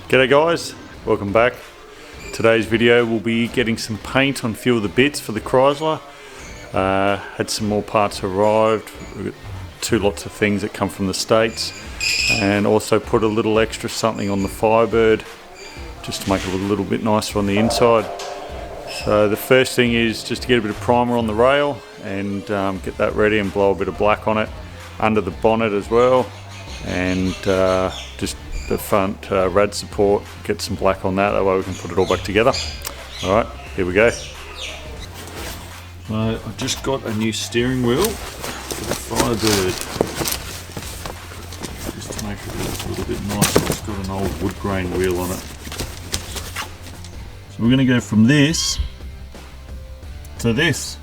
G'day guys, welcome back. Today's video will be getting some paint on a few of the bits for the Chrysler. Had some more parts arrived. We've got 2 lots of things that come from the States, and also put a little extra something on the Firebird just to make it look a little bit nicer on the inside. So the first thing is just to get a bit of primer on the rail and get that ready and blow a bit of black on it under the bonnet as well, and just the front rad support, get some black on that way we can put it all back together. Alright, here we go. So I've just got a new steering wheel for the Firebird, just to make it look a little bit nicer. It's got an old wood grain wheel on it. So we're going to go from this to this.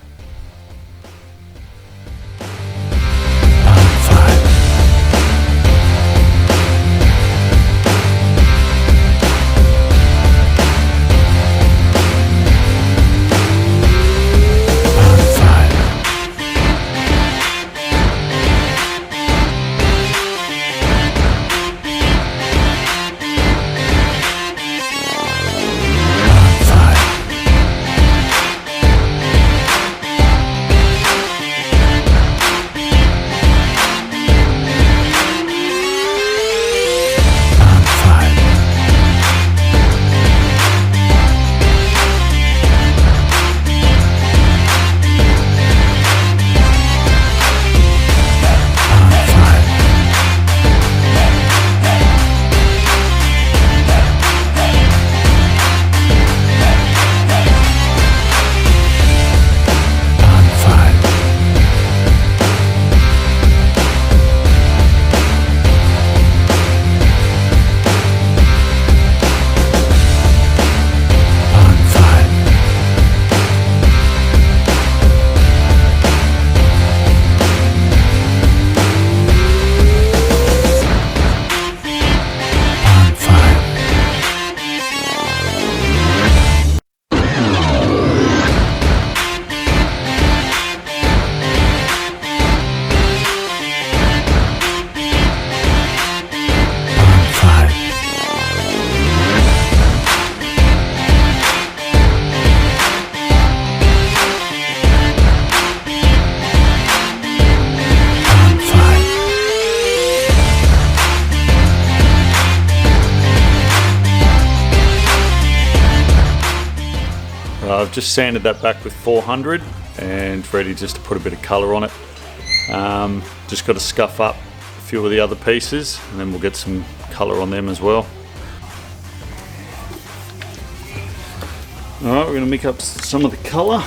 I've just sanded that back with 400 and ready just to put a bit of colour on it. Just got to scuff up a few of the other pieces and then we'll get some colour on them as well. Alright, we're going to mix up some of the colour.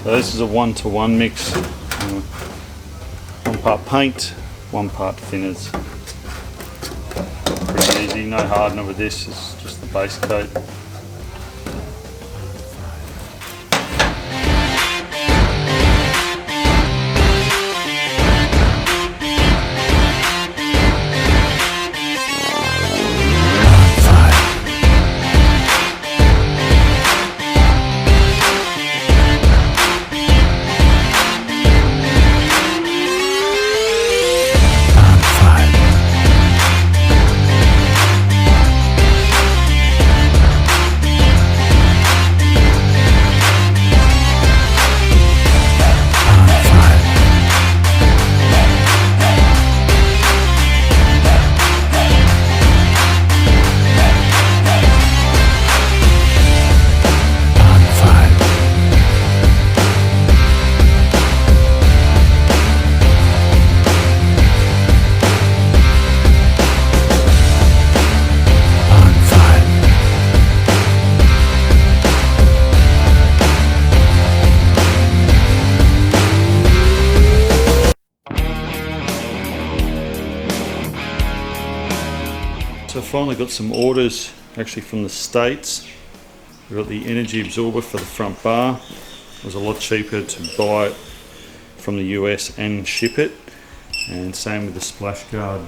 So this is a 1-to-1 mix. 1 part paint, 1 part thinners. Pretty easy, no hardener with this, it's just the base coat. So I finally got some orders actually from the States. We got the energy absorber for the front bar. It was a lot cheaper to buy it from the US and ship it. And same with the splash guard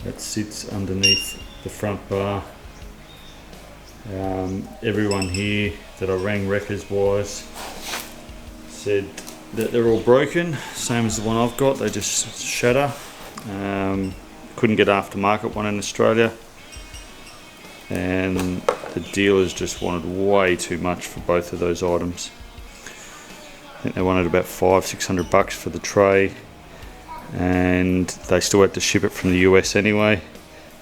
that sits underneath the front bar. Everyone here that I rang records wise said that they're all broken, same as the one I've got. They just shatter. Couldn't get aftermarket one in Australia, and the dealers just wanted way too much for both of those items. I think they wanted about $500-600 for the tray, and they still had to ship it from the US anyway.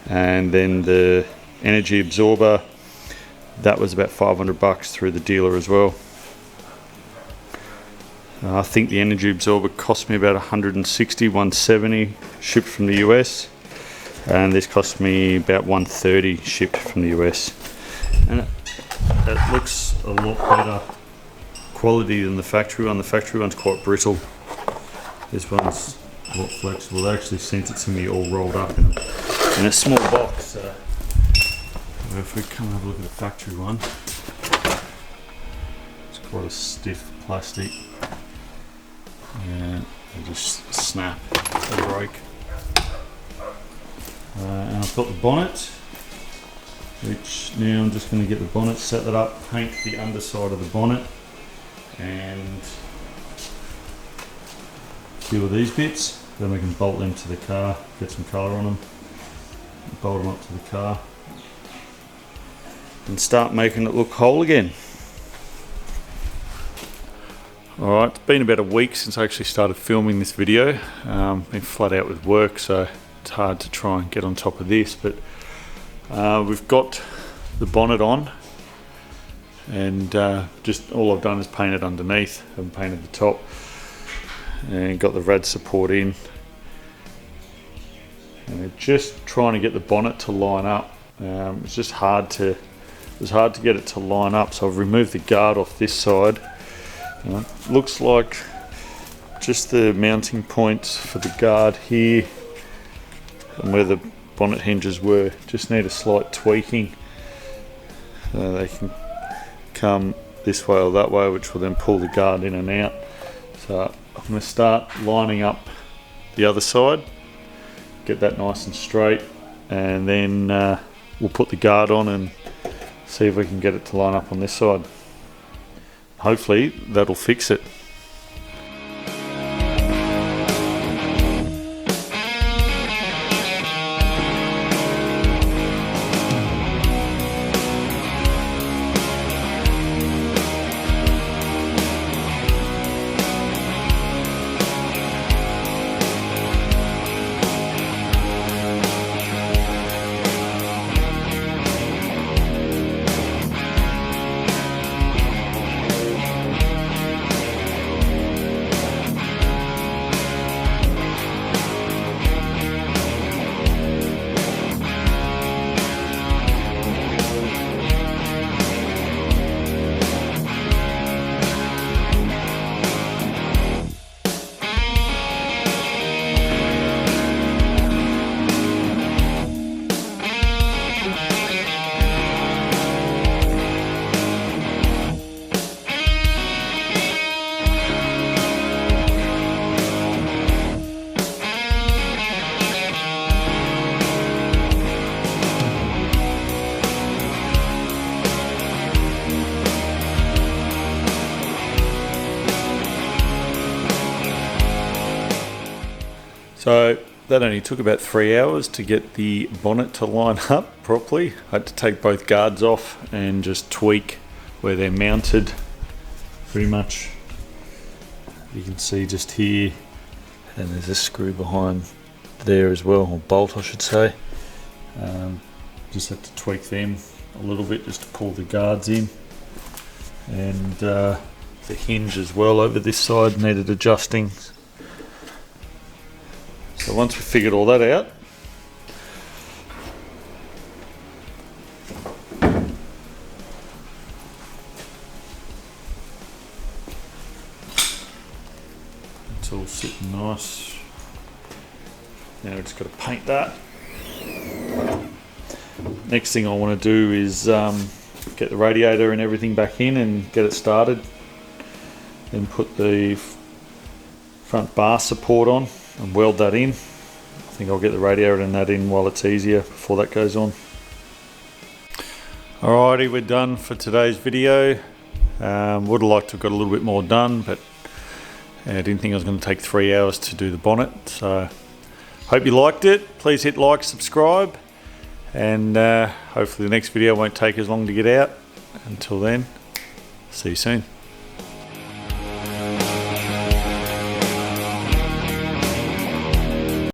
And then the energy absorber, that was about $500 through the dealer as well. I think the energy absorber cost me about $160-170 shipped from the US, and this cost me about $130 shipped from the US. And it looks a lot better quality than the factory one. The factory one's quite brittle. This one's a lot flexible. They actually sent it to me all rolled up in a small box. So if we come and have a look at the factory one, it's quite a stiff plastic, and they just snap and break. And I've got the bonnet, which now I'm just going to get the bonnet, set that up, paint the underside of the bonnet, and few of these bits. Then we can bolt them to the car, get some colour on them, bolt them up to the car, and start making it look whole again. Alright, it's been about a week since I actually started filming this video. Been flat out with work, so it's hard to try and get on top of this, but we've got the bonnet on, and just all I've done is painted underneath. I haven't painted the top, and got the rad support in, and we're just trying to get the bonnet to line up. It's just hard to get it to line up, so I've removed the guard off this side. Looks like just the mounting points for the guard here and where the bonnet hinges were just need a slight tweaking. They can come this way or that way, which will then pull the guard in and out. So I'm going to start lining up the other side, get that nice and straight, and then we'll put the guard on and see if we can get it to line up on this side. Hopefully that'll fix it. So that only took about 3 hours to get the bonnet to line up properly. I had to take both guards off and just tweak where they're mounted pretty much. You can see just here, and there's a screw behind there as well, or bolt I should say. Just have to tweak them a little bit just to pull the guards in, and the hinge as well over this side needed adjusting. So once we figured all that out, it's all sitting nice. Now we've just got to paint that. Next thing I want to do is get the radiator and everything back in and get it started. Then put the front bar support on and weld that in. I think I'll get the radiator and that in while it's easier before that goes on. Alrighty, we're done for today's video. Would have liked to have got a little bit more done, but and I didn't think I was going to take 3 hours to do the bonnet. So hope you liked it. Please hit like, subscribe, and hopefully the next video won't take as long to get out. Until then, see you soon.